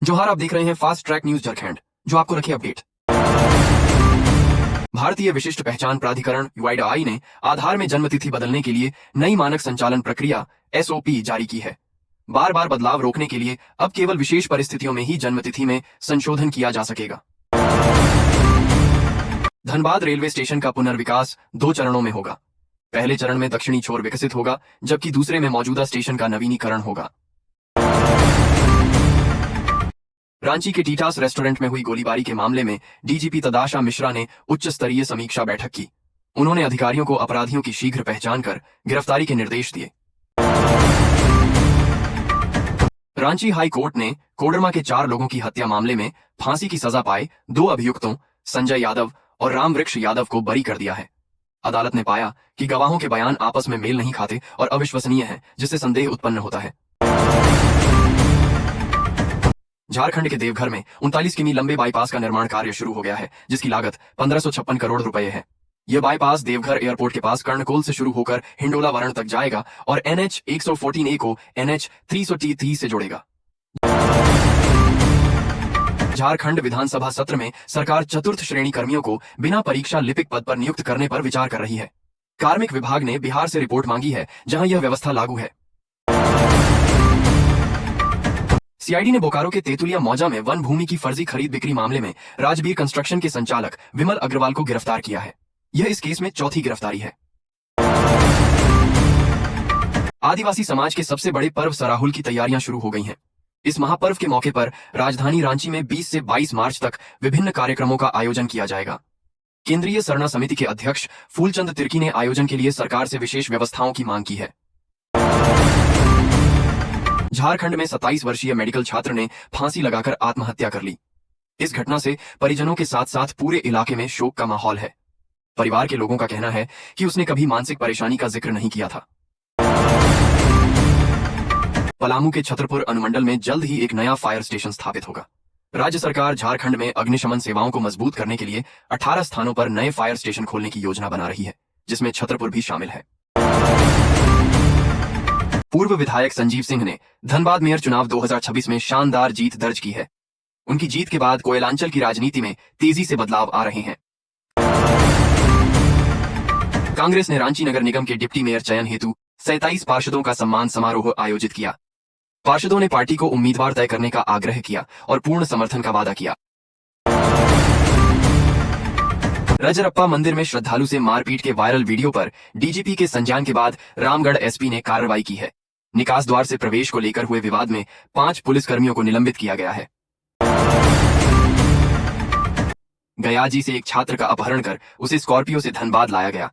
जोहार, आप देख रहे हैं फास्ट ट्रैक न्यूज झारखंड, जो आपको रखे अपडेट। भारतीय विशिष्ट पहचान प्राधिकरण यूआईडीएआई ने आधार में जन्मतिथि बदलने के लिए नई मानक संचालन प्रक्रिया एसओपी जारी की है। बार बार बदलाव रोकने के लिए अब केवल विशेष परिस्थितियों में ही जन्मतिथि में संशोधन किया जा सकेगा। धनबाद रेलवे स्टेशन का पुनर्विकास 2 चरणों में होगा। पहले चरण में दक्षिणी छोर विकसित होगा, जबकि दूसरे में मौजूदा स्टेशन का नवीनीकरण होगा। रांची के टीटास रेस्टोरेंट में हुई गोलीबारी के मामले में डीजीपी तदाशा मिश्रा ने उच्च स्तरीय समीक्षा बैठक की। उन्होंने अधिकारियों को अपराधियों की शीघ्र पहचान कर गिरफ्तारी के निर्देश दिए। रांची हाई कोर्ट ने कोडरमा के 4 लोगों की हत्या मामले में फांसी की सजा पाए 2 अभियुक्तों संजय यादव और रामवृक्ष यादव को बरी कर दिया है। अदालत ने पाया कि गवाहों के बयान आपस में मेल नहीं खाते और अविश्वसनीय हैं, जिससे संदेह उत्पन्न होता है। झारखंड के देवघर में 39 किमी लंबे बाईपास का निर्माण कार्य शुरू हो गया है, जिसकी लागत 1556 करोड़ रुपए है। यह बाईपास देवघर एयरपोर्ट के पास कर्णकोल से शुरू होकर हिंडोला वरण तक जाएगा और NH 114A को NH 330 से जोड़ेगा। झारखंड विधानसभा सत्र में सरकार चतुर्थ श्रेणी कर्मियों को बिना परीक्षा लिपिक पद पर नियुक्त करने पर विचार कर रही है। कार्मिक विभाग ने बिहार से रिपोर्ट मांगी है, जहां यह व्यवस्था लागू है। सीआईडी ने बोकारो के तेतुलिया मौजा में वन भूमि की फर्जी खरीद बिक्री मामले में राजबीर कंस्ट्रक्शन के संचालक विमल अग्रवाल को गिरफ्तार किया है। यह इस केस में चौथी गिरफ्तारी है। आदिवासी समाज के सबसे बड़े पर्व सराहुल की तैयारियां शुरू हो गई हैं। इस महापर्व के मौके पर राजधानी रांची में 20 से 22 मार्च तक विभिन्न कार्यक्रमों का आयोजन किया जाएगा। केंद्रीय सरना समिति के अध्यक्ष फूलचंद तिर्की ने आयोजन के लिए सरकार से विशेष व्यवस्थाओं की मांग की है। झारखंड में 27 वर्षीय मेडिकल छात्र ने फांसी लगाकर आत्महत्या कर ली। इस घटना से परिजनों के साथ साथ पूरे इलाके में शोक का माहौल है। परिवार के लोगों का कहना है कि उसने कभी मानसिक परेशानी का जिक्र नहीं किया था। पलामू के छतरपुर अनुमंडल में जल्द ही एक नया फायर स्टेशन स्थापित होगा। राज्य सरकार झारखंड में अग्निशमन सेवाओं को मजबूत करने के लिए 18 स्थानों पर नए फायर स्टेशन खोलने की योजना बना रही है, जिसमें छतरपुर भी शामिल है। पूर्व विधायक संजीव सिंह ने धनबाद मेयर चुनाव 2026 में शानदार जीत दर्ज की है। उनकी जीत के बाद कोयलांचल की राजनीति में तेजी से बदलाव आ रहे हैं। कांग्रेस ने रांची नगर निगम के डिप्टी मेयर चयन हेतु 27 पार्षदों का सम्मान समारोह आयोजित किया। पार्षदों ने पार्टी को उम्मीदवार तय करने का आग्रह किया और पूर्ण समर्थन का वादा किया। रजरप्पा मंदिर में श्रद्धालु से मारपीट के वायरल वीडियो पर डीजीपी के संज्ञान के बाद रामगढ़ एसपी ने कार्रवाई की है। निकास द्वार से प्रवेश को लेकर हुए विवाद में 5 पुलिसकर्मियों को निलंबित किया गया है। गयाजी से एक छात्र का अपहरण कर उसे स्कॉर्पियो से धनबाद लाया गया।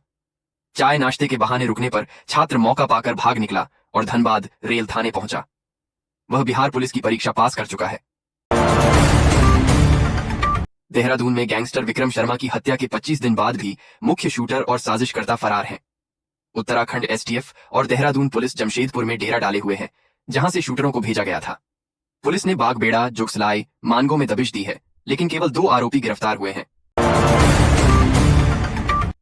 चाय नाश्ते के बहाने रुकने पर छात्र मौका पाकर भाग निकला और धनबाद रेल थाने पहुंचा। वह बिहार पुलिस की परीक्षा पास कर चुका है। देहरादून में गैंगस्टर विक्रम शर्मा की हत्या के 25 दिन बाद भी मुख्य शूटर और साजिशकर्ता फरार हैं। उत्तराखंड एसटीएफ और देहरादून पुलिस जमशेदपुर में डेरा डाले हुए हैं, जहां से शूटरों को भेजा गया था। पुलिस ने बागबेड़ा, जुगसलाई, मानगो में दबिश दी है, लेकिन केवल 2 आरोपी गिरफ्तार हुए हैं।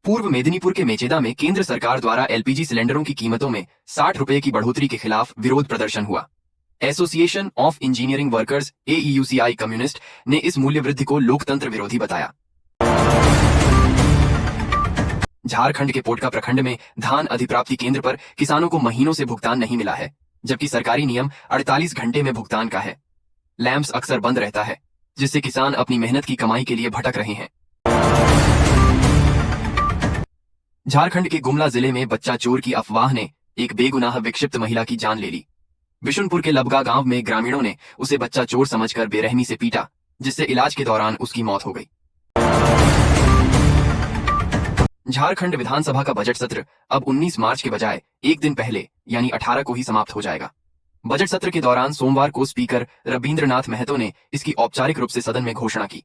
पूर्व मेदिनीपुर के मेचेदा में केंद्र सरकार द्वारा एलपीजी सिलेंडरों की कीमतों में 60 रुपए की बढ़ोतरी के खिलाफ विरोध प्रदर्शन हुआ। Association of engineering workers AEUCI communist ने इस मूल्य वृद्धि को लोकतंत्र विरोधी बताया। झारखंड के पोटका प्रखंड में धान अधिप्राप्ति केंद्र पर किसानों को महीनों से भुगतान नहीं मिला है, जबकि सरकारी नियम 48 घंटे में भुगतान का है। लैंप्स अक्सर बंद रहता है, जिससे किसान अपनी मेहनत की कमाई के लिए भटक रहे हैं। झारखंड के गुमला जिले में बच्चा चोर की अफवाह ने एक बेगुनाह विक्षिप्त महिला की जान ले ली। बिशुनपुर के लबगा गांव में ग्रामीणों ने उसे बच्चा चोर समझकर बेरहमी से पीटा, जिससे इलाज के दौरान उसकी मौत हो गई। झारखंड विधानसभा का बजट सत्र अब 19 मार्च के बजाय एक दिन पहले यानी 18 को ही समाप्त हो जाएगा। बजट सत्र के दौरान सोमवार को स्पीकर रबींद्रनाथ महतो ने इसकी औपचारिक रूप से सदन में घोषणा की।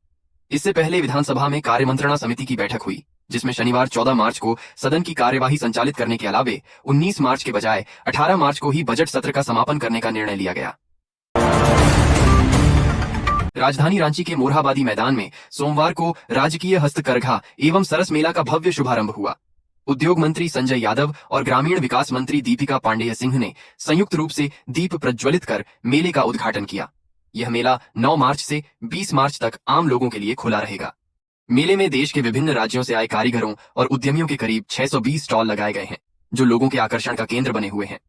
इससे पहले विधानसभा में कार्यमंत्रणा समिति की बैठक हुई, जिसमें शनिवार 14 मार्च को सदन की कार्यवाही संचालित करने के अलावे 19 मार्च के बजाय 18 मार्च को ही बजट सत्र का समापन करने का निर्णय लिया गया। राजधानी रांची के मोरहाबादी मैदान में सोमवार को राजकीय हस्तकरघा एवं सरस मेला का भव्य शुभारंभ हुआ। उद्योग मंत्री संजय यादव और ग्रामीण विकास मंत्री दीपिका पांडेय सिंह ने संयुक्त रूप से दीप प्रज्वलित कर मेले का उद्घाटन किया। यह मेला 9 मार्च से 20 मार्च तक आम लोगों के लिए खुला रहेगा। मेले में देश के विभिन्न राज्यों से आए कारीगरों और उद्यमियों के करीब 620 स्टॉल लगाए गए हैं, जो लोगों के आकर्षण का केंद्र बने हुए हैं।